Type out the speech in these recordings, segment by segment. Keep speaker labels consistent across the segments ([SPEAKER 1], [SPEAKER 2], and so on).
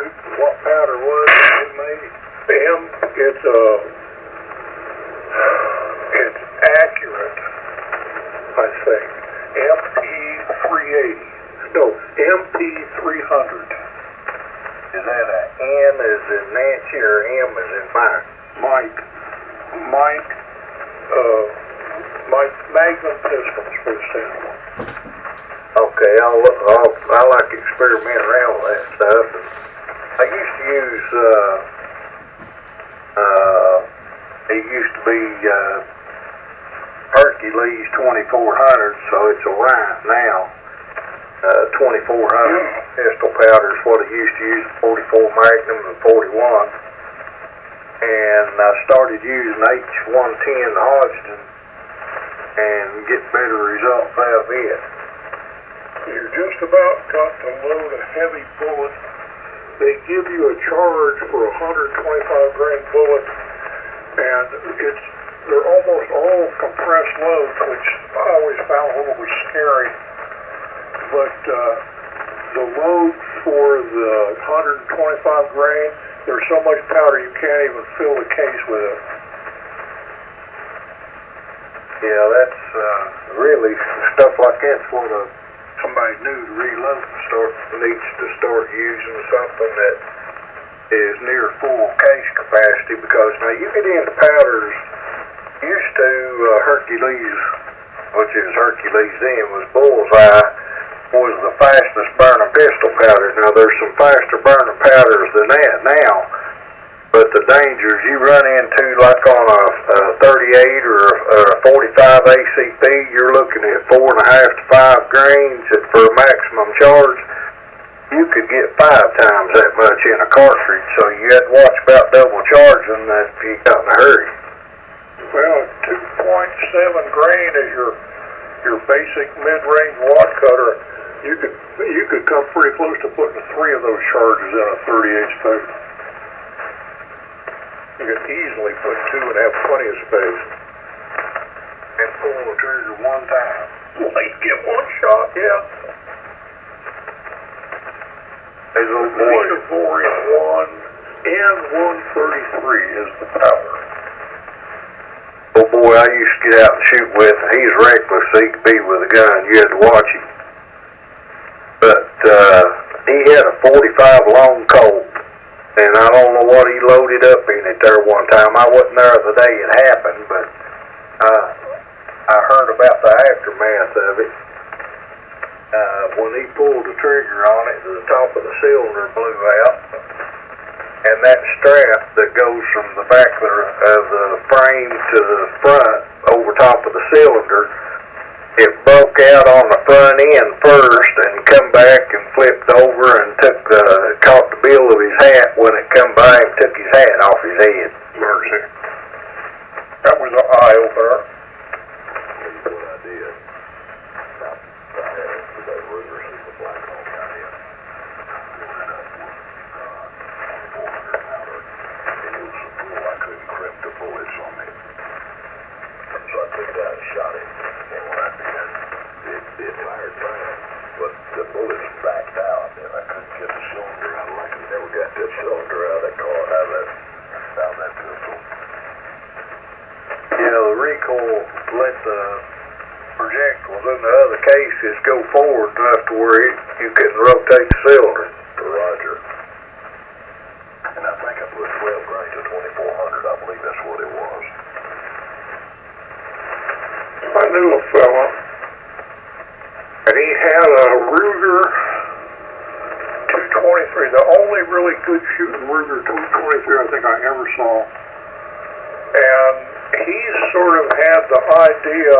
[SPEAKER 1] What powder was it made? It's accurate, I think. MP380. No, MP300.
[SPEAKER 2] Is that a N as in Nancy or M as in Mike?
[SPEAKER 1] Mike Magnum pistols for the sample.
[SPEAKER 2] Okay, I like to experiment around with that stuff. I used to use, it used to be Hercules 2400, so it's a Orion now. 2400 pistol powder is what I used to use, 44 Magnum and 41. And I started using H110 Hodgson and get better results out of it.
[SPEAKER 1] You're just about got to load a heavy bullet. They give you a charge for a 125 grain bullet, and they're almost all compressed loads, which I always found a little bit scary. But the load for the 125 grain, there's so much powder you can't even fill the case with it.
[SPEAKER 2] Yeah, that's really stuff like that's what somebody new to reload needs to start using something that is near full case capacity, because now you get into powders used to Hercules, which is Hercules then, was Bullseye, was the fastest burning pistol powder. Now there's some faster burning powders than that now, but the dangers you run into, like on a 38 or a 45 ACP, you're looking at 4.5 to 5 grains for a maximum charge. You could get 5 times that much in a cartridge, so you had to watch about double charging that if you got in a hurry.
[SPEAKER 1] Well, 2.7 grain is your basic mid-range wad cutter. You could come pretty close to putting 3 of those charges in a 38 space. You could easily put 2 and have plenty of space.
[SPEAKER 2] And pull the trigger one time.
[SPEAKER 1] Like get one shot, yeah.
[SPEAKER 2] Hey, little boy.
[SPEAKER 1] Thorium 1 and 133 is the powder.
[SPEAKER 2] Oh boy, I used to get out and shoot with him. He's reckless, so he could be with a gun. You had to watch him. But he had a 45 long Colt, and I don't know what he loaded up in it there one time. I wasn't there the day it happened, but I heard about the aftermath of it. When he pulled the trigger on it, the top of the cylinder blew out, and that strap that goes from the back of the frame to the front over top of the cylinder, it broke out on the front end first and come back and flipped over and caught the bill of his hat when it come by and took his hat off his head.
[SPEAKER 1] Mercy. That was an eye-opener.
[SPEAKER 2] What I did. So I took it out and shot it, and when I did, it fired fine, but the bullets backed out, and I couldn't get the cylinder out. Like I never got that cylinder out of that car, out of that pistol. Yeah, the recoil let the projectiles in the other cases go forward enough to where you couldn't rotate the cylinder. Roger. And I think I put 12 grains of 2400, I believe that's what it was.
[SPEAKER 1] I knew a fella, and he had a Ruger 223, the only really good shooting Ruger 223 I think I ever saw. And he sort of had the idea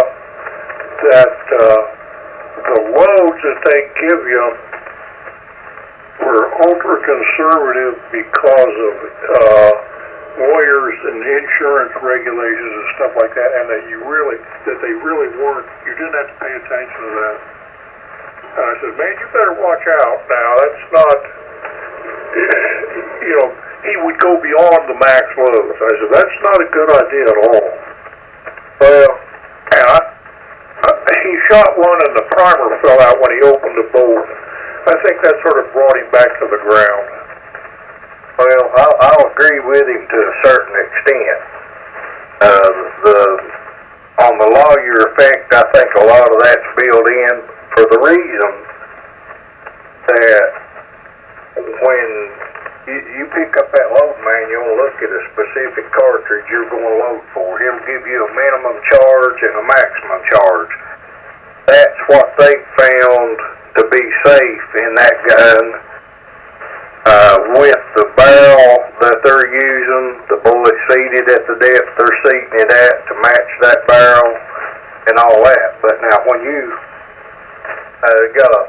[SPEAKER 1] that the loads that they give you were ultra conservative because of lawyers and insurance regulations and stuff like that, and that they really weren't. You didn't have to pay attention to that. And I said, man, you better watch out now. That's not, he would go beyond the max loads. I said, that's not a good idea at all. Well, he shot one and the primer fell out when he opened the bolt. I think that sort of brought him back to the ground.
[SPEAKER 2] I'll agree with him to a certain extent. On the lawyer effect, I think a lot of that's built in for the reason that when you pick up that load manual and look at a specific cartridge you're going to load for, it'll give you a minimum charge and a maximum charge. That's what they found to be safe in that gun. With the barrel that they're using, the bullet seated at the depth they're seating it at to match that barrel and all that. But now when you got a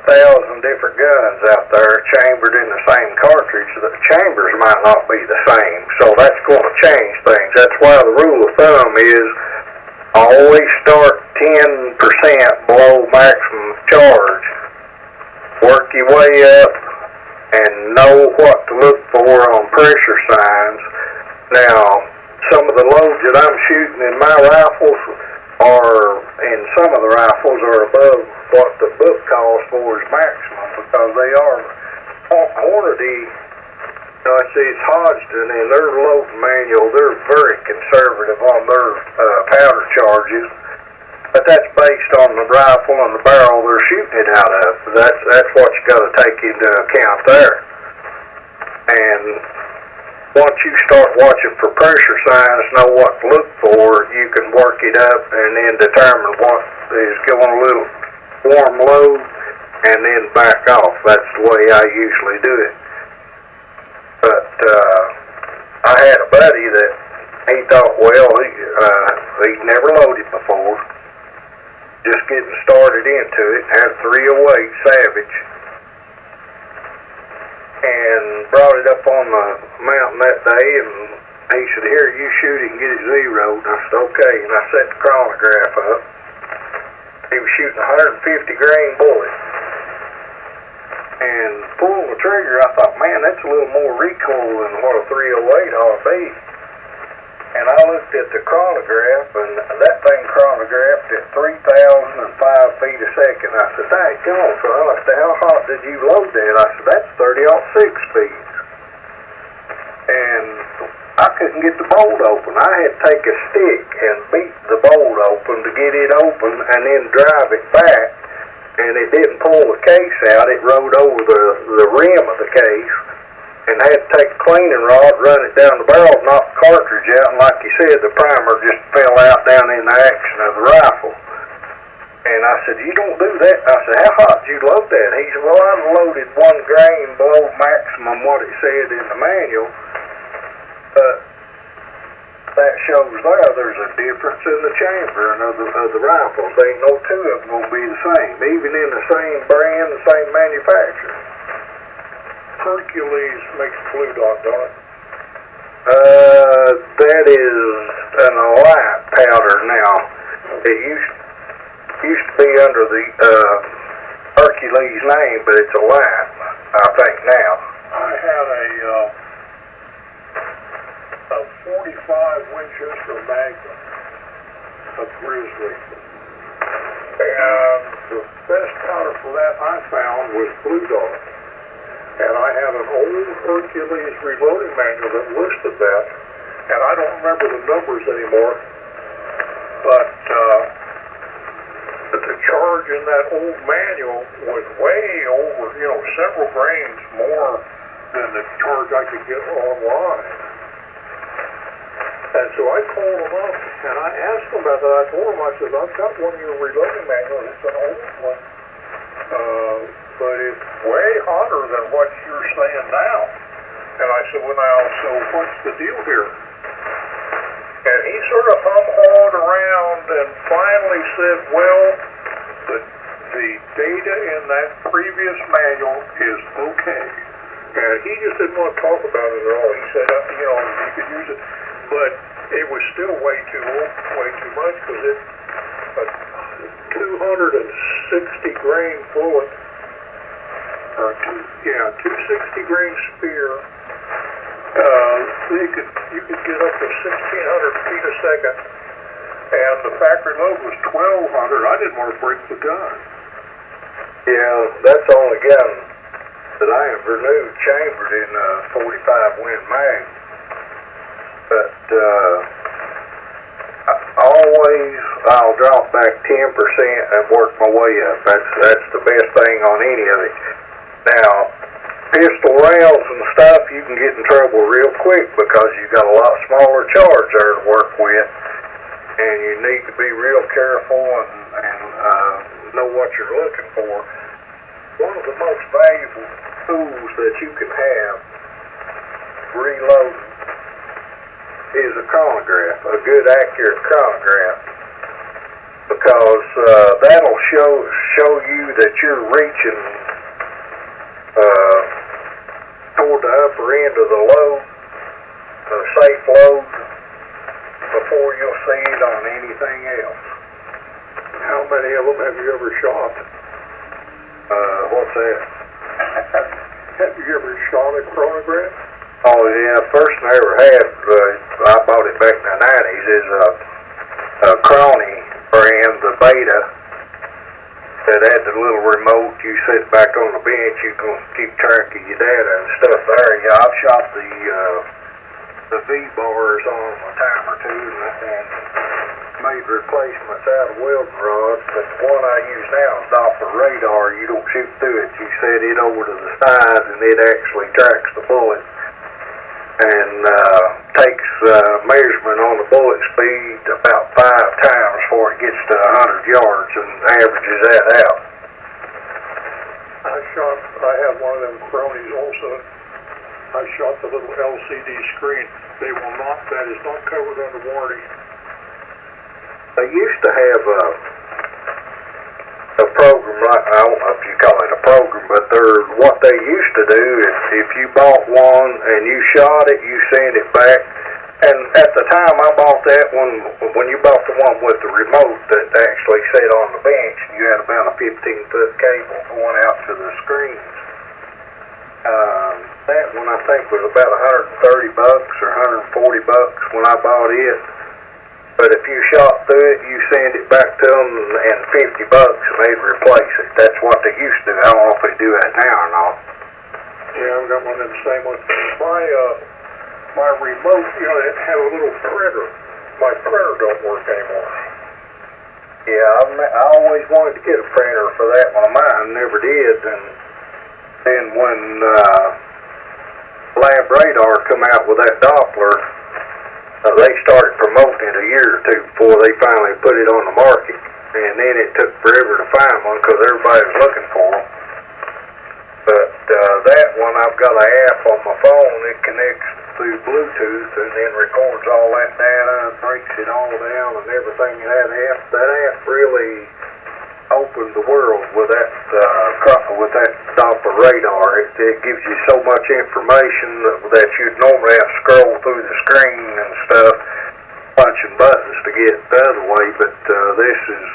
[SPEAKER 2] 1,000 different guns out there chambered in the same cartridge, the chambers might not be the same. So that's going to change things. That's why the rule of thumb is always start 10% below maximum charge. Work your way up and know what to look for on pressure signs. Now, some of the loads that I'm shooting in my rifles and some of the rifles are above what the book calls for as maximum because they are quantity. I see it's Hodgson in their load manual, they're very conservative on their powder charges. But that's based on the rifle and the barrel they're shooting it out of. That's what you got to take into account there. And once you start watching for pressure signs, know what to look for, you can work it up and then determine what is going a little warm load and then back off. That's the way I usually do it. But I had a buddy that he thought, well, he'd never loaded before. Just getting started into it, had a 308 Savage, and brought it up on the mountain that day, and he said, here, you shoot it and get it zeroed. And I said, okay, and I set the chronograph up. He was shooting a 150 grain bullet, and pulling the trigger, I thought, man, that's a little more recoil than what a 308 ought to be. And I looked at the chronograph, and that thing chronographed at 3,005 feet a second. I said, daggone, son. I said, how hot did you load that? I said, that's 30-06 speeds. And I couldn't get the bolt open. I had to take a stick and beat the bolt open to get it open and then drive it back. And it didn't pull the case out. It rode over the rim of the case. And I had to take a cleaning rod, run it down the barrel, knock the cartridge out, and like you said, the primer just fell out down in the action of the rifle. And I said, you don't do that. I said, how hot did you load that? He said, well, I loaded 1 grain below maximum what it said in the manual. But that shows there's a difference in the chamber and of the rifles. There ain't no two of them going to be the same, even in the same brand, the same manufacturer.
[SPEAKER 1] Hercules makes blue dot, don't it?
[SPEAKER 2] That is an light powder now. It used to be under the Hercules name, but it's a light, I think now.
[SPEAKER 1] I had a 45 Winchester Magnum, a Grizzly, and the best powder for that I found was blue dot. And I have an old Hercules reloading manual that listed that, and I don't remember the numbers anymore, but the charge in that old manual was way over, several grains more than the charge I could get online. And so I called them up, and I asked them about that. I told them, I said, I've got one of your reloading manuals, it's an old one. But it's way hotter than what you're saying now. And I said, well, now, so what's the deal here? And he sort of hum-hawed around and finally said, well, the data in that previous manual is okay. And he just didn't want to talk about it at all. He said, you could use it, but it was still way too much because it's a 260 grain bullet. 260 grain spear. You could get up to 1,600 feet a second, and the factory load was 1,200. I didn't want to break the gun.
[SPEAKER 2] Yeah, that's only gun that I have renewed chambered in 45 Win mag. But I'll drop back 10% and work my way up. That's the best thing on any of it. Now, pistol rounds and stuff, you can get in trouble real quick because you've got a lot smaller charge there to work with, and you need to be real careful and know what you're looking for. One of the most valuable tools that you can have reloading is a chronograph, a good accurate chronograph, because that'll show you that you're reaching toward the upper end of the load, the safe load, before you'll see it on anything else.
[SPEAKER 1] How many of them have you ever shot?
[SPEAKER 2] What's that?
[SPEAKER 1] Have you ever shot a chronograph?
[SPEAKER 2] Oh yeah, first one I ever had, I bought it back in the 90s, is a Crony brand, the Beta, that had the little remote. You sit back on the bench, you can keep track of your data and stuff there. Yeah, I've shot the V-bars on a time or two and made replacements out of welding rods, but the one I use now is Doppler radar. You don't shoot through it, you set it over to the side and it actually tracks the bullet and takes measurement on the bullet speed about 5 times before it gets to 100 yards and averages that out.
[SPEAKER 1] I have one of them Cronies also. I shot the little LCD screen. That is not covered under warranty.
[SPEAKER 2] They used to have a program, I don't know if you call it a program, but what they used to do is if you bought one and you shot it, you send it back. And at the time I bought that one, when you bought the one with the remote that actually sat on the bench, you had about a 15-foot cable going out to the screens. That one I think was about $130 or $140 when I bought it. But if you shot through it, you send it back to them and $50 and they'd replace it. That's what they used to do. I don't know if they do that now or not.
[SPEAKER 1] Yeah, I've got one of them same ones. My remote, it had a little printer. My printer don't work anymore.
[SPEAKER 2] Yeah, I always wanted to get a printer for that one of mine, never did. And then when Lab Radar come out with that Doppler, they started promoting it a year or two before they finally put it on the market. And then it took forever to find one because everybody was looking for them. But that one, I've got an app on my phone. It connects through Bluetooth and then records all that data and breaks it all down and everything in that app. That app really opened the world with that Doppler radar. It gives you so much information that you'd normally have to scroll through the screen and stuff, punching buttons to get it the other way. But this is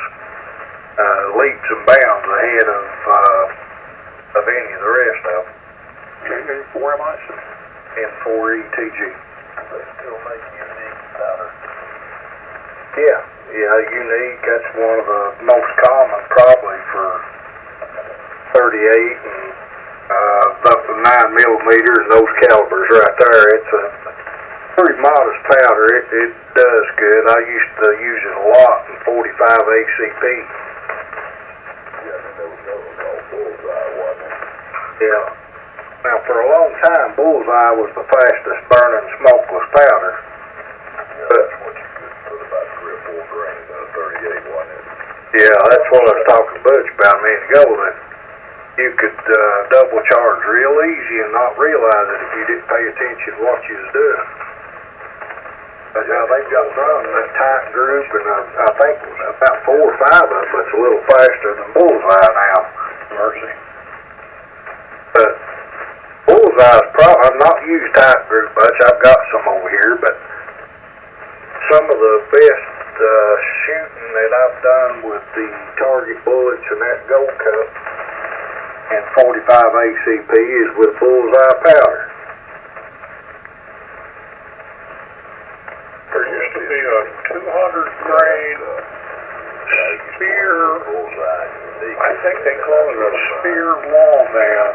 [SPEAKER 2] leaps and bounds ahead of any of the rest of them.
[SPEAKER 1] N4MIC?
[SPEAKER 2] N4ETG.
[SPEAKER 3] They still make unique powder.
[SPEAKER 2] Yeah, unique. That's one of the most common probably for 38 and up to 9 millimeter and those calibers right there. It's a pretty modest powder. It does good. I used to use it a lot in 45 ACP.
[SPEAKER 3] Yeah, then there was called Bullseye, wasn't it?
[SPEAKER 2] Yeah. Now for a long time, Bullseye was the fastest burning smokeless powder.
[SPEAKER 3] Yeah, that's what you could put about 3 or 4 grains in a 38, wasn't it?
[SPEAKER 2] Yeah, that's what I was talking to Butch about a minute ago, that you could double charge real easy and not realize it if you didn't pay attention to what you was doing. But now they've got some in that tight group, and I think about 4 or 5 of them, it's a little faster than Bullseye now.
[SPEAKER 1] Mercy.
[SPEAKER 2] But Bullseye's I've not used tight group much. I've got some over here, but some of the best shooting that I've done with the target bullets and that Gold Cup and 45 ACP is with Bullseye powder.
[SPEAKER 1] There used to be a 200 grain spear.
[SPEAKER 3] Bullseye, unique.
[SPEAKER 1] I think they call it a spear long man.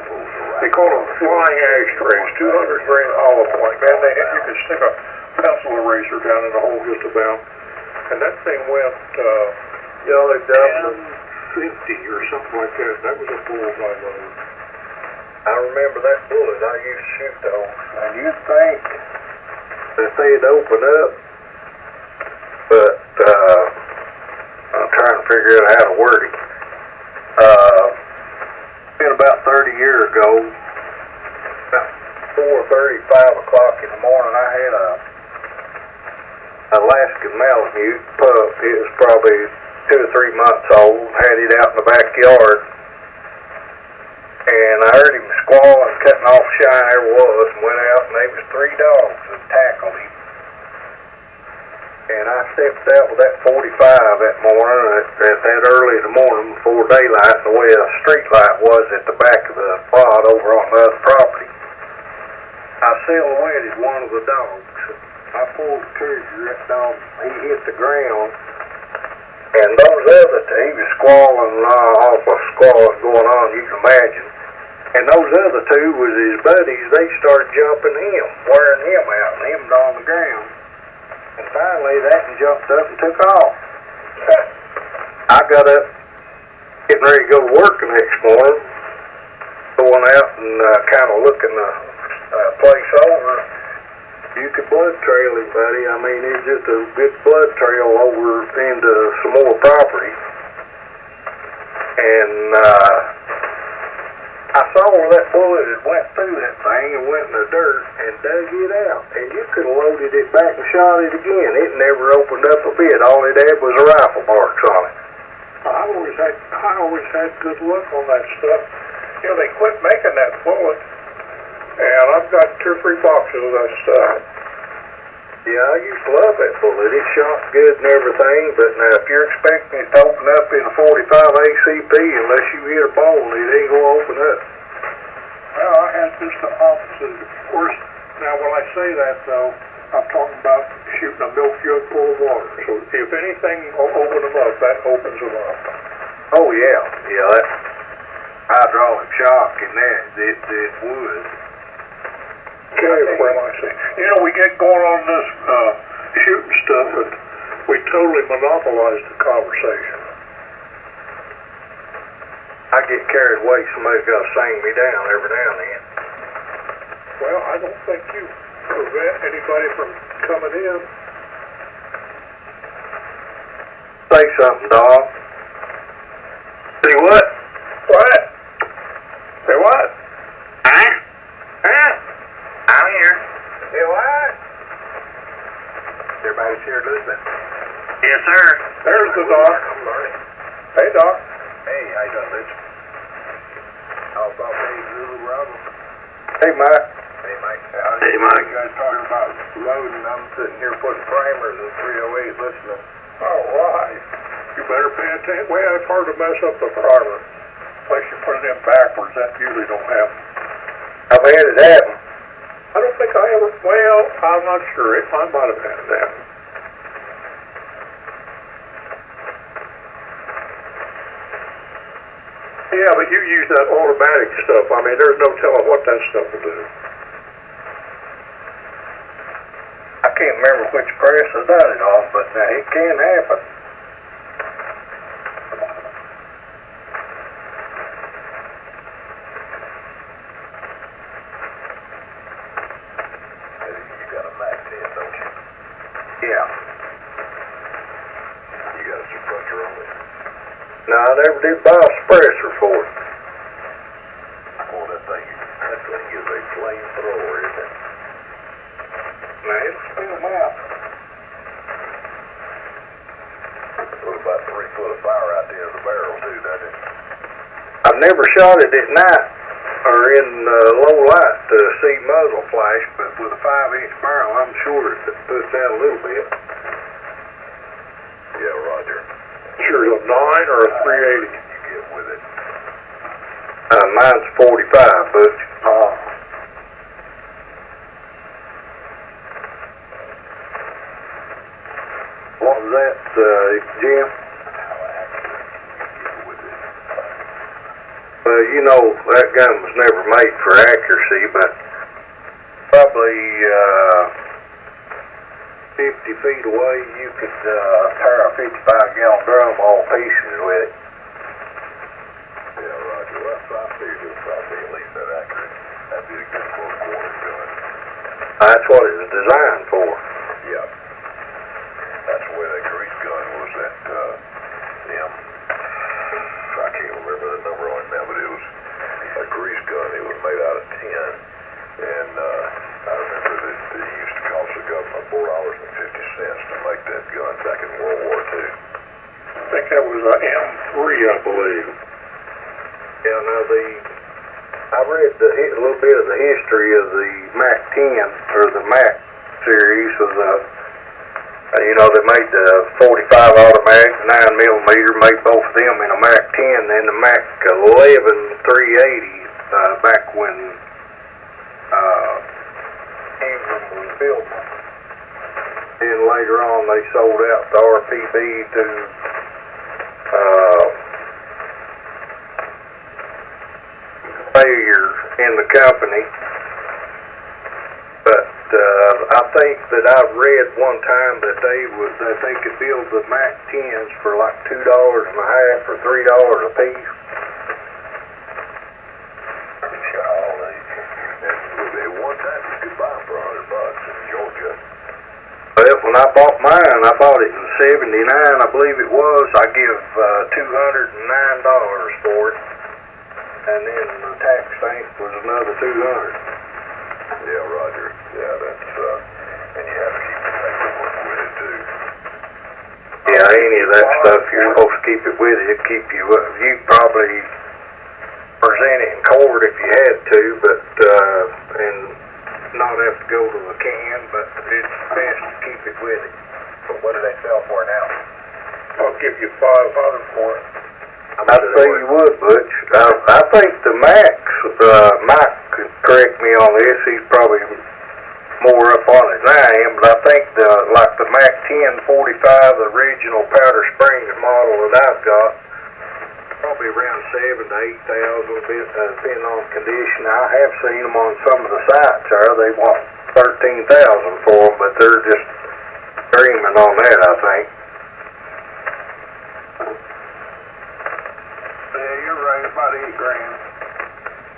[SPEAKER 1] They call them flying ashtrays, 200 grain hollow point. Man, you could stick a pencil eraser down in the hole just about. And that thing went,
[SPEAKER 2] Y'all had done
[SPEAKER 1] 1050 or something like that. That was a bullseye load.
[SPEAKER 2] I remember that bullet I used to shoot those. And you'd think that they'd open up, but I'm trying to figure out how to word it. Been about 30 years ago, about 4:30, 5 o'clock in the morning, I had a Alaskan Malamute pup. It was probably 2 or 3 months old. Had it out in the backyard. And I heard him squalling, cutting off shine there was, and went out, and there was 3 dogs that tackled him. And I stepped out with that 45 that morning, at that early in the morning before daylight, the way a street light was at the back of the plot over on the other property. I silhouetted one of the dogs. I pulled the trigger, that dog, he hit the ground. And those other two, he was squalling, awful squalling going on, you can imagine. And those other two was his buddies. They started jumping him, wearing him out, and him on the ground. And finally, that one jumped up and took off. I got up, getting ready to go to work the next morning, going out and kind of looking the place over. You could blood trail him, buddy. I mean, it's just a good blood trail over into some more property. And I saw where that bullet had went through that thing and went in the dirt and dug it out. And you could have loaded it back and shot it again. It never opened up a bit. All it had was a rifle marks on it.
[SPEAKER 1] I always had good luck on that stuff. You know, they quit making that bullet, and I've got 2 or 3 boxes of that stuff.
[SPEAKER 2] Yeah, I used to love that bullet. It shot good and everything, but now if you're expecting it to open up in a 45 ACP, unless you hit a bone, it ain't going to open up.
[SPEAKER 1] Well, I had just the opposite. Of course, now when I say that, though, I'm talking about shooting a milk jug full of water. So if anything will open them up, that opens them up.
[SPEAKER 2] Oh, yeah. Yeah, that hydraulic shock in that, it would.
[SPEAKER 1] Okay, well, I see. You know, we get going on this shooting stuff, and we totally monopolized the conversation.
[SPEAKER 2] I get carried away. Somebody's got to sing me down every now and then.
[SPEAKER 1] Well, I don't think you prevent anybody from coming in.
[SPEAKER 2] Say something, dog. Say what?
[SPEAKER 1] What? Say what?
[SPEAKER 2] Huh? Huh? I'm here. Say what? Everybody's here listening. Yes, sir.
[SPEAKER 1] There's the doc. Hey, Doc.
[SPEAKER 3] Hey, how you doing, Rich? How's about Zulu Robert?
[SPEAKER 2] Hey, Mike.
[SPEAKER 3] Hey, Mike.
[SPEAKER 2] Hey, Mike.
[SPEAKER 3] You guys talking about loading? I'm sitting here putting primers in 308 listening.
[SPEAKER 1] All right. You better pay attention. Well, it's hard to mess up the primer. Unless you put it in backwards, that usually don't happen.
[SPEAKER 2] I've had it happen.
[SPEAKER 1] I don't think I ever, well, I'm not sure. I might have had it happen. Yeah, but you use that automatic stuff. I mean, there's no telling what that stuff will do.
[SPEAKER 2] I can't remember which press I done it on, but it can happen.
[SPEAKER 3] You got a Mac 10, don't you?
[SPEAKER 2] Yeah.
[SPEAKER 3] You got a suppressor on it?
[SPEAKER 2] No, I never did buy a suppressor for it.
[SPEAKER 3] Oh, that thing is a flamethrower, isn't it?
[SPEAKER 2] Now, it'll spill them out.
[SPEAKER 3] Put about 3 foot of fire out there in the barrel, too, doesn't it?
[SPEAKER 2] I've never shot it at night or in low light to see muzzle flash, but with a 5-inch barrel, I'm sure it puts out a little bit.
[SPEAKER 3] Yeah, Roger.
[SPEAKER 1] Sure, a 9 or a 380.
[SPEAKER 3] You get with it.
[SPEAKER 2] Mine's 45, Butch. What was that, Jim?
[SPEAKER 3] How accurate you get with it.
[SPEAKER 2] You know, that gun was never made for accuracy, but probably 50 feet away you could fire a 55-gallon drum all pieces with it.
[SPEAKER 3] Yeah, Roger. Well, I figured it was probably at least that accurate. That'd be a good close quarters gun.
[SPEAKER 2] That's what it was designed for.
[SPEAKER 3] Yeah. That's the way that grease gun was that, I can't remember the number on it now, but it was a grease gun. It was made out of tin. And, I remember that it used to cost the government $4.50 to make that gun back in World War II.
[SPEAKER 1] I think that was a M3, I believe.
[SPEAKER 2] Yeah, now I read a little bit of the history of the Mac 10, or the Mac series of you know, they made the 45 automatic, 9mm, made both of them in a Mac 10, then the Mac 11 380, back when Ingram was building them. Then later on they sold out the RPB to failure in the company. But I think that I've read one time that they could build the Mac 10s for like $2.50 or $3 a piece.
[SPEAKER 3] At one time you could buy them for $100 in Georgia.
[SPEAKER 2] Well, when I bought mine, I bought it in '79, I believe it was. I give $209 for it, and then the tax stamp was another $200.
[SPEAKER 3] Yeah, Roger. Yeah, that's, and you have to keep the paperwork with it too.
[SPEAKER 2] Yeah, any of that stuff, you're supposed to keep it with you. Keep you, you probably present it in court if you had to, but, and not have to go to the can, but it's best to keep it with it.
[SPEAKER 3] But what do they sell for now?
[SPEAKER 1] I'll give you $500 for it.
[SPEAKER 2] I'd say you would, Butch. I think the Max, Mike could correct me on this, he's probably more up on it than I am, but I think like the Mac 10 45, the original powder spring model that I've got, probably around 7,000 to 8,000, depending on condition. I have seen them on some of the sites there. They want 13,000 for them, but they're just screaming on that, I think.
[SPEAKER 1] Yeah, you're right, about $8,000.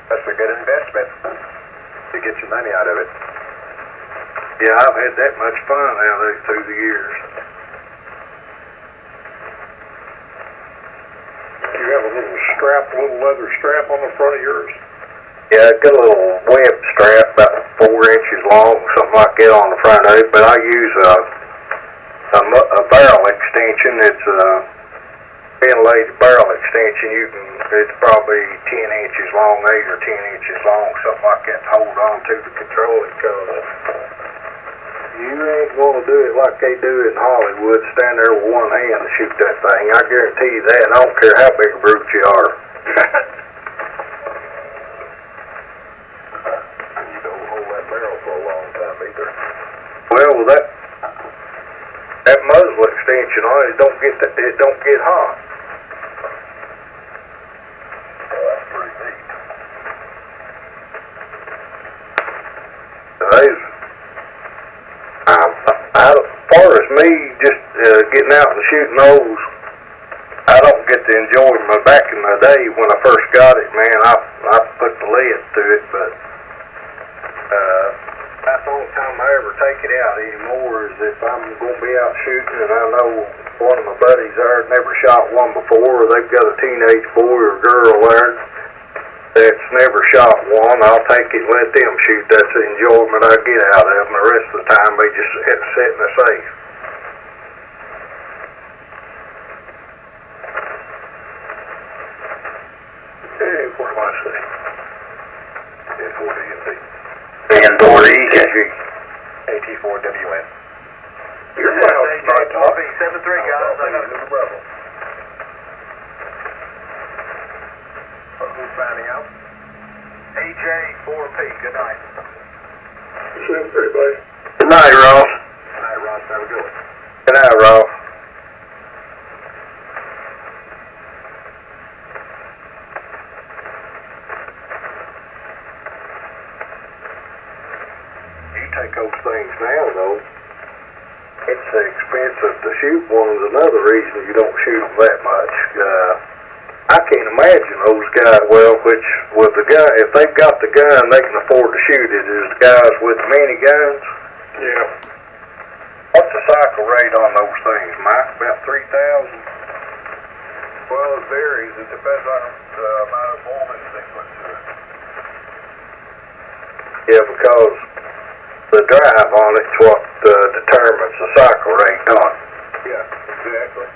[SPEAKER 3] That's a good investment to get your money out of it.
[SPEAKER 2] Yeah, I've had that much fun out of it through the years.
[SPEAKER 1] You have a little leather strap on the front of yours?
[SPEAKER 2] Yeah, it's got a little web strap about 4 inches long, something like that on the front of it, but I use a barrel extension. It's a ventilated barrel extension. It's probably 10 inches long, 8 or 10 inches long, something like that to hold on to control it, because you ain't going to do it like they do in Hollywood, stand there with one hand and shoot that thing. I guarantee you that. I don't care how big a brute you are.
[SPEAKER 3] You don't hold that barrel for a long time either.
[SPEAKER 2] Well, that muzzle extension on it don't get hot.
[SPEAKER 3] Well, that's pretty neat.
[SPEAKER 2] As far as me just getting out and shooting those, I don't get to enjoy them. Back in the day when I first got it, man, I put the lead to it, but that's the only time I ever take it out anymore is if I'm going to be out shooting and I know one of my buddies there never shot one before, or they've got a teenage boy or girl there that's never shot one. I'll take it and let them shoot. That's the enjoyment I get out of them. The rest of the time they just sit in the safe.
[SPEAKER 1] Hey, what do I say?
[SPEAKER 3] AT4WN.
[SPEAKER 1] You're loud.
[SPEAKER 3] AJ 4B73, guys. I got a little rebel. Who's finding out? AJ 4P. Good night.
[SPEAKER 1] Same for everybody.
[SPEAKER 2] Good night, Ross.
[SPEAKER 3] Good night, Ross. Have a good one.
[SPEAKER 2] Good night, Ross. take those things now, though, it's expensive to shoot one is another reason you don't shoot them that much. I can't imagine those guys, well, which with the guy, if they've got the gun, they can afford to shoot it, is the guys with many guns.
[SPEAKER 1] Yeah.
[SPEAKER 2] What's the cycle rate on those things, Mike? About 3,000?
[SPEAKER 3] Well, it varies. It depends on the amount of voltage they put to it.
[SPEAKER 2] Yeah, because the drive on it's what determines the cycle rate on it.
[SPEAKER 3] Yeah, exactly.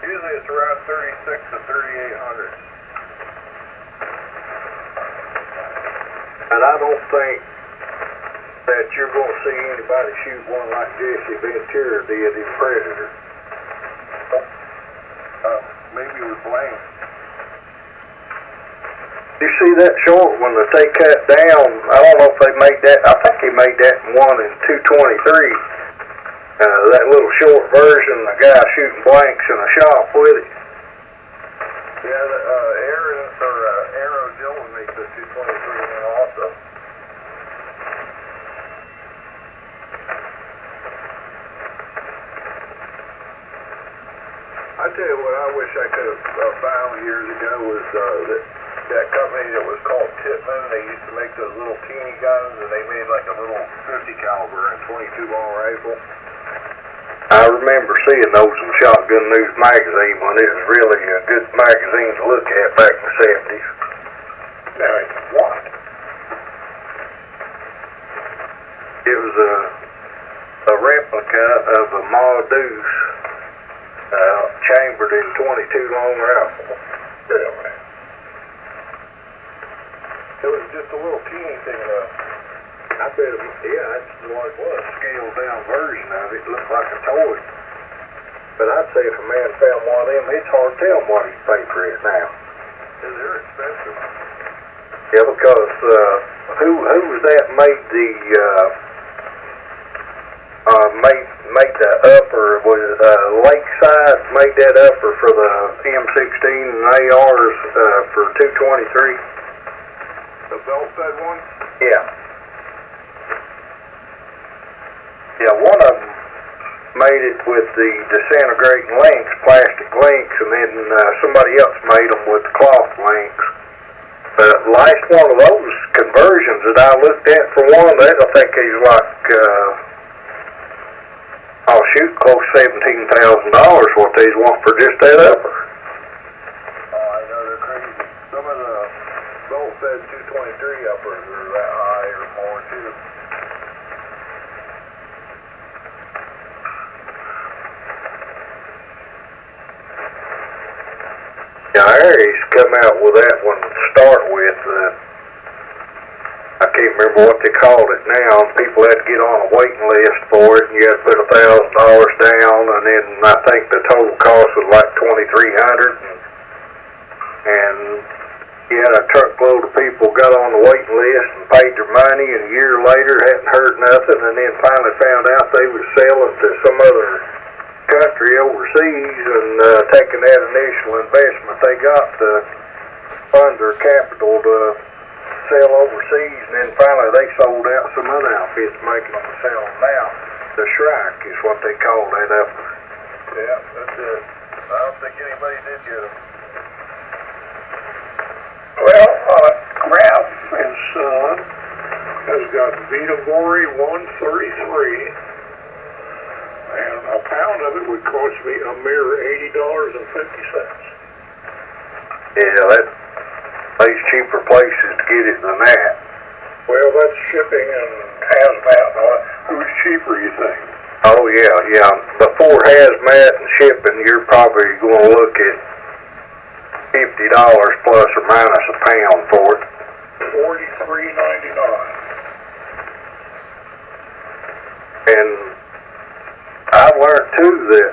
[SPEAKER 3] Usually it's around 36 to 3,800.
[SPEAKER 2] And I don't think that you're going to see anybody shoot one like Jesse Ventura did in Predator.
[SPEAKER 3] Maybe with Blaine.
[SPEAKER 2] You see that short one that they cut down? I don't know if they made that. I think he made that one in 223. That little short version, the guy shooting blanks in a shop with it.
[SPEAKER 3] Yeah, Arrow Dillon makes the 223 one also. I tell you what I wish I could have found years ago was that company that was called Tippmann. They used to make those little teeny guns, and they made like a little 50 caliber and 22 long rifle.
[SPEAKER 2] I remember seeing those in Shotgun News magazine when it was really a good magazine to look at back in the 70s.
[SPEAKER 1] Now, it's what?
[SPEAKER 2] It was a replica of a Modus chambered in 22 long rifle.
[SPEAKER 1] Really?
[SPEAKER 3] It was just a little teeny thing.
[SPEAKER 2] I bet, that's what it was, a scaled down version of it. It looked like a toy. But I'd say if a man found one of them, it's hard to tell him what he'd pay for it now.
[SPEAKER 3] Yeah, they're expensive.
[SPEAKER 2] Yeah, because who was that made the the upper, was Lakeside made that upper for the M16 and ARs for 223?
[SPEAKER 3] The belt-fed one?
[SPEAKER 2] Yeah. Yeah, one of them made it with the disintegrating links, plastic links, and then somebody else made them with cloth links. The last one of those conversions that I looked at for one, I think he's like, I'll shoot close $17,000 what they want for just that upper.
[SPEAKER 3] Oh, I know, they're crazy. Some of the belt-fed 223 uppers are that high or more, too.
[SPEAKER 2] Yeah, Aries come out with that one to start with. I can't remember what they called it now. People had to get on a waiting list for it, and you had to put $1,000 down, and then I think the total cost was like $2,300. And you had a truckload of people got on the waiting list and paid their money, and a year later hadn't heard nothing, and then finally found out they was selling to some other country overseas and taking that initial investment they got to fund their capital to sell overseas, and then finally they sold out some other outfits making them sell them now. The Shrike is what they call that upper.
[SPEAKER 3] Yeah, that's it. I don't think anybody did get them.
[SPEAKER 1] Well, Graf and Son has got Vitavori 133. And a pound of it would cost me a mere $80.50.
[SPEAKER 2] Yeah, there's cheaper places to get it than that.
[SPEAKER 1] Well, that's shipping and hazmat. Who's cheaper, you think?
[SPEAKER 2] Oh yeah. Before hazmat and shipping, you're probably going to look at $50 plus or minus a pound for it.
[SPEAKER 1] $43.99.
[SPEAKER 2] And I've learned too that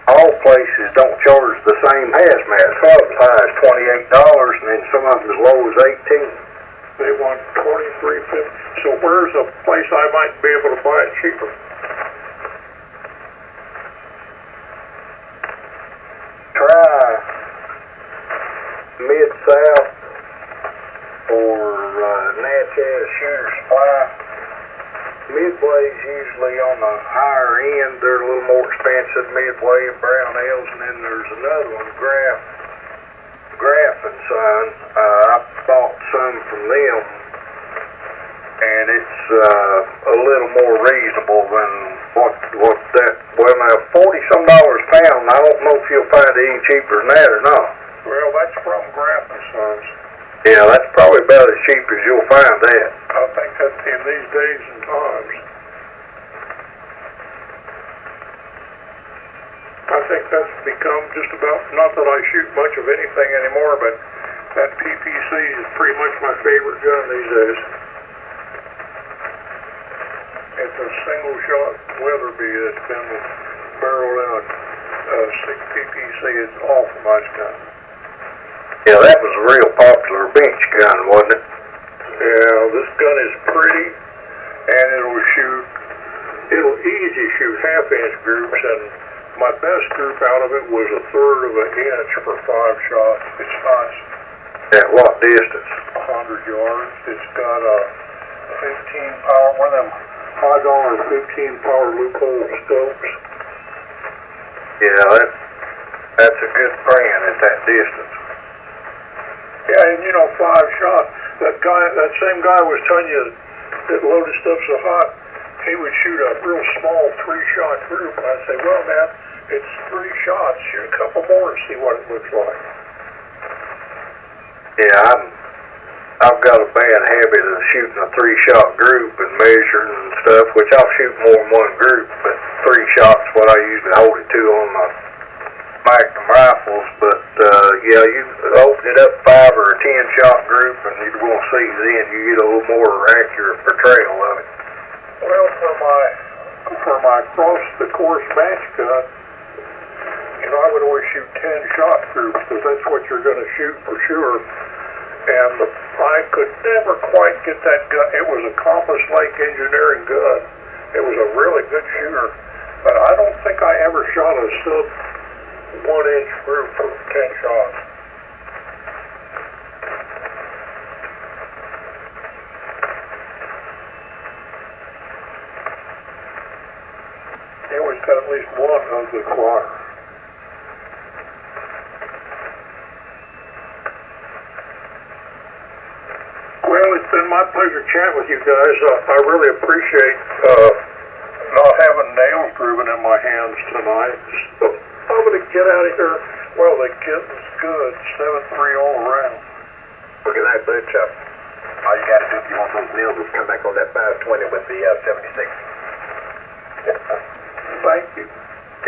[SPEAKER 2] all places don't charge the same hazmat. Some of them as high as $28, and then some of them as low as $18.
[SPEAKER 1] They want $23.50. So where's a place I might be able to buy it cheaper?
[SPEAKER 2] Try Mid-South or branch has shooter supply. Midway's usually on the higher end. They're a little more expensive, Midway and Brownells, and then there's another one, Graff and Son. I bought some from them, and it's a little more reasonable than what that. Well, now $40-some a pound. I don't know if you'll find it any cheaper than that or not.
[SPEAKER 1] Well, that's from Graff and Sons.
[SPEAKER 2] Yeah, that's probably about as cheap as you'll find that.
[SPEAKER 1] I think that in these days and times. I think that's become just about, not that I shoot much of anything anymore, but that PPC is pretty much my favorite gun these days. It's a single shot Weatherby that's been barreled in a 6 PPC. It's an awful nice gun.
[SPEAKER 2] Yeah, that was a real popular bench gun, wasn't it?
[SPEAKER 1] Yeah, this gun is pretty, and it'll easy shoot half-inch groups, and my best group out of it was 1/3 of an inch for 5 shots. It's nice.
[SPEAKER 2] At what distance?
[SPEAKER 1] 100 yards. It's got a 15 power, one of them $5 15 power loophole scopes.
[SPEAKER 2] Yeah, that's a good brand at that distance.
[SPEAKER 1] Yeah, and 5 shots. That same guy was telling you that loaded stuff so hot, he would shoot a real small 3-shot group. And I'd say, well, man, it's 3 shots. Shoot a couple more and see what it looks like.
[SPEAKER 2] Yeah, I've got a bad habit of shooting a 3-shot group and measuring and stuff, which I'll shoot more than one group, but 3 shots what I usually hold it to on my Magnum rifles. But yeah, you open it up 5 or a 10-shot group, and you're going to see then you get a little more accurate portrayal of it.
[SPEAKER 1] Well, for my cross the course match gun, I would always shoot 10-shot groups because that's what you're going to shoot for sure. And I could never quite get that gun. It was a Compass Lake engineering gun. It was a really good shooter, but I don't think I ever shot a sub 1-inch group for 10 shots. They always got at least one ugly choir. Well, it's been my pleasure chatting with you guys. I really appreciate not having nails driven in my hands tonight. I'm going to get out of here. Well, the getting's good. 7-3 all around.
[SPEAKER 3] Look at that, Butch. All you got to do if you want those nails is come back on that 520 with the 76.
[SPEAKER 1] Thank you.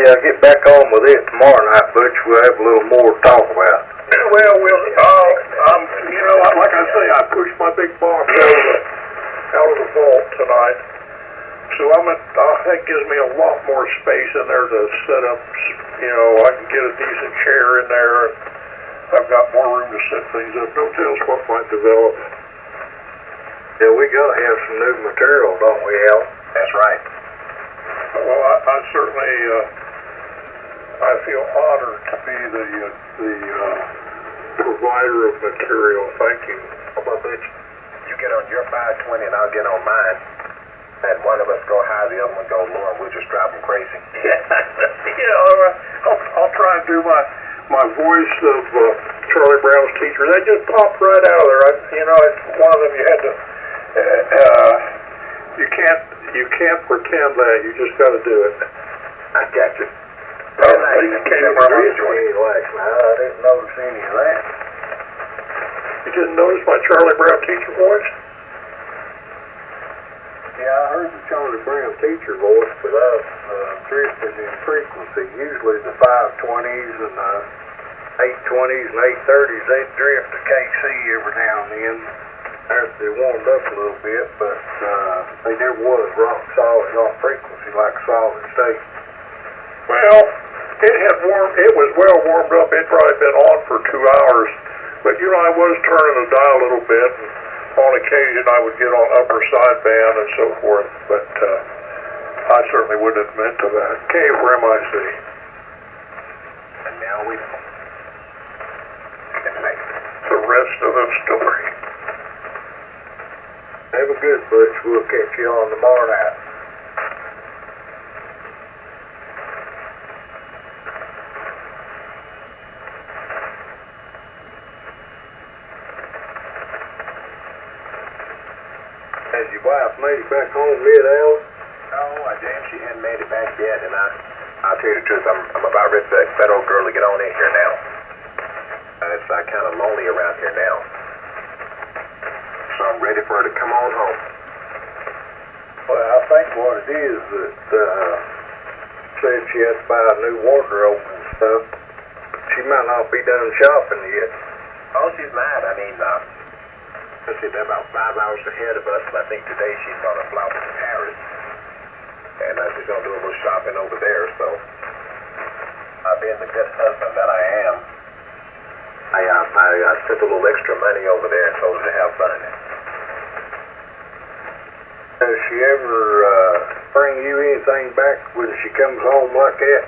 [SPEAKER 2] Yeah, get back on with it tomorrow night, Butch. We'll have a little more to talk about.
[SPEAKER 1] Well, like I say, I pushed my big box out of the vault tonight. So that gives me a lot more space in there to set up. I can get a decent chair in there. And I've got more room to set things up. Don't tell us what might develop.
[SPEAKER 2] Yeah, we got to have some new material, don't we, Al?
[SPEAKER 3] That's right.
[SPEAKER 1] Well, I certainly I feel honored to be the provider of material. Thank you.
[SPEAKER 3] How about this? You get on your 520 and I'll get on mine. And one of us go high, the other one go low, and we'll just drive them crazy.
[SPEAKER 1] I'll try and do my voice of Charlie Brown's teacher. That just popped right out of there. It's one of them you had to. You can't pretend that. You just got to do it.
[SPEAKER 3] I got you.
[SPEAKER 2] You came from last night. I didn't notice any of that.
[SPEAKER 1] You didn't notice my Charlie Brown teacher voice?
[SPEAKER 2] Yeah, I heard the Charlie Brown teacher voice, but I've drifted in frequency. Usually the 520s and the 820s and 830s, they drift to KC every now and then after they warmed up a little bit, but they never was rock solid on frequency like solid state.
[SPEAKER 1] Well, it was well warmed up. It'd probably been on for 2 hours, but I was turning the dial a little bit, and on occasion I would get on upper sideband and so forth, but I certainly wouldn't have meant to that. K for MIC.
[SPEAKER 3] And now we
[SPEAKER 1] the rest of the story.
[SPEAKER 2] Have a good butch. We'll catch you on tomorrow night. Has your wife made it back home yet, Alan?
[SPEAKER 3] No, James, she hadn't made it back yet, and I'll tell you the truth, I'm about ready for that old girl to get on in here now. It's kind of lonely around here now. So I'm ready for her to come on home.
[SPEAKER 2] Well, I think what it is that, said she had to buy a new wardrobe and stuff. She might not be done shopping yet.
[SPEAKER 3] Oh, she's not. I mean, let's see, they're about 5 hours ahead of us, and I think today she's going to fly to Paris. And she's going to do a little shopping over there, so being the good husband that I am, I spent a little extra money over there and told her to have fun.
[SPEAKER 2] Does she ever bring you anything back when she comes home like that?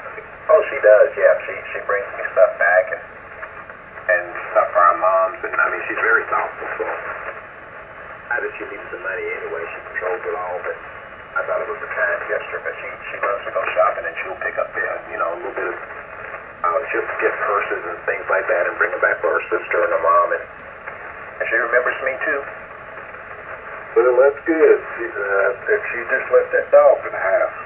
[SPEAKER 3] Oh, she does, yeah. She brings me stuff back and stuff for our moms, and I mean, she's very thoughtful, so I that she needed the money anyway. She controls it all, but I thought it was a kind gesture. But she loves to go shopping, and she'll pick up a little bit of, she'll get purses and things like that and bring them back for her sister and her mom, and she remembers me too.
[SPEAKER 2] Well, that's good. If she just left that dog in the house.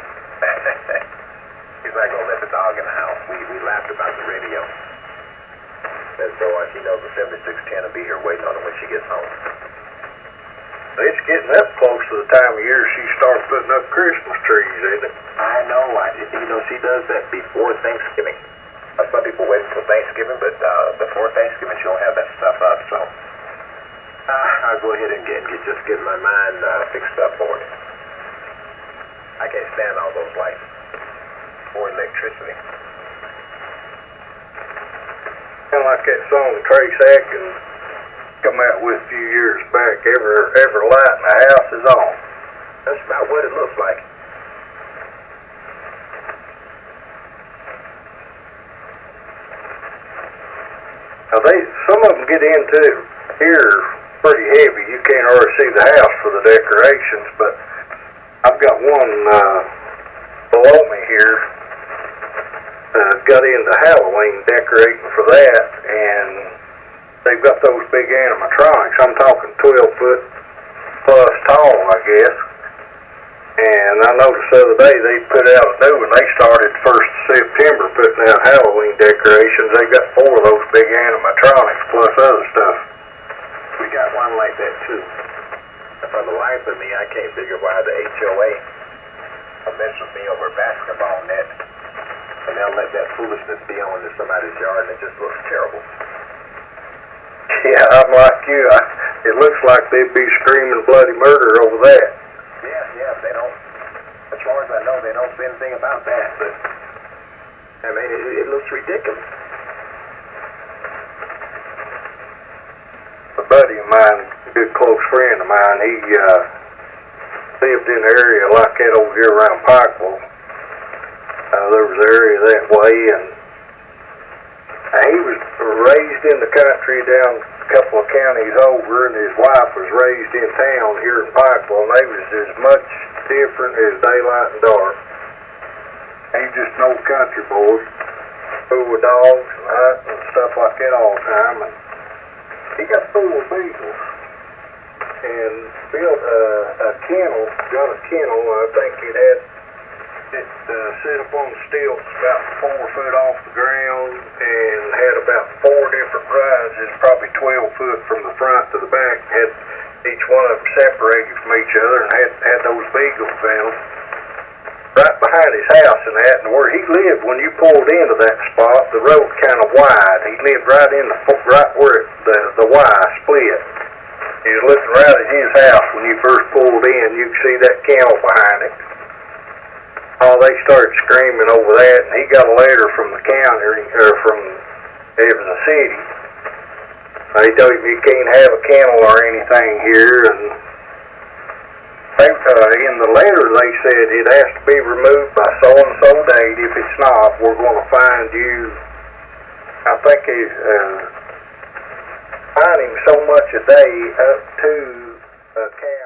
[SPEAKER 3] She's not going to let the dog in the house. We laughed about the radio. And so she knows the 7610 will be here waiting on her when she gets home.
[SPEAKER 2] It's getting up close to the time of year she starts putting up Christmas trees, isn't it?
[SPEAKER 3] I know. She does that before Thanksgiving. Some people wait until Thanksgiving, but before Thanksgiving she'll have that stuff up. So I'll go ahead and get my mind fixed up for it. I can't stand all those lights or electricity.
[SPEAKER 2] Kind of like that song Trace Atkins come out with a few years back. Every light in the house is on.
[SPEAKER 3] That's about what it looks like.
[SPEAKER 2] Now some of them get into here pretty heavy. You can't already see the house for the decorations, but I've got one below me here. Got into Halloween decorating for that, and they've got those big animatronics. I'm talking 12 foot plus tall, I guess. And I noticed the other day they put out a new one. They started 1st of September putting out Halloween decorations. They got 4 of those big animatronics plus other stuff.
[SPEAKER 3] We got one like that too. For the life of me, I can't figure why the HOA mess with me over a basketball net, and they'll let that foolishness be on in somebody's yard, and it just looks terrible.
[SPEAKER 2] Yeah, I'm like you. It looks like they'd be screaming bloody murder over that.
[SPEAKER 3] Yeah, they don't, as far as I know, they don't say anything about that, but I mean, it looks ridiculous.
[SPEAKER 2] A buddy of mine, a good close friend of mine, he lived in an area like that over here around Pikeville. There was an area that way, and he was raised in the country down a couple of counties over, and his wife was raised in town here in Pikeville, and they was as much different as daylight and dark. He was just an old country boy, fool with dogs and hunting and stuff like that all the time, and he got full of beagles and built a kennel, got a kennel. I think it had it set up on stilts about 4 foot off the ground and had about 4 different rises, probably 12 foot from the front to the back. Had each one of them separated from each other and had those beagles in them. Right behind his house and that, and where he lived, when you pulled into that spot, the road kind of wide. He lived right in right where the Y split. He was looking right at his house when you first pulled in. You could see that kennel behind it. Oh, they started screaming over that, and he got a letter from the county, or from it was a city. They told him you can't have a kennel or anything here, and in the letter they said it has to be removed by so-and-so date. If it's not, we're going to find you, I think fine him so much a day up to a cash.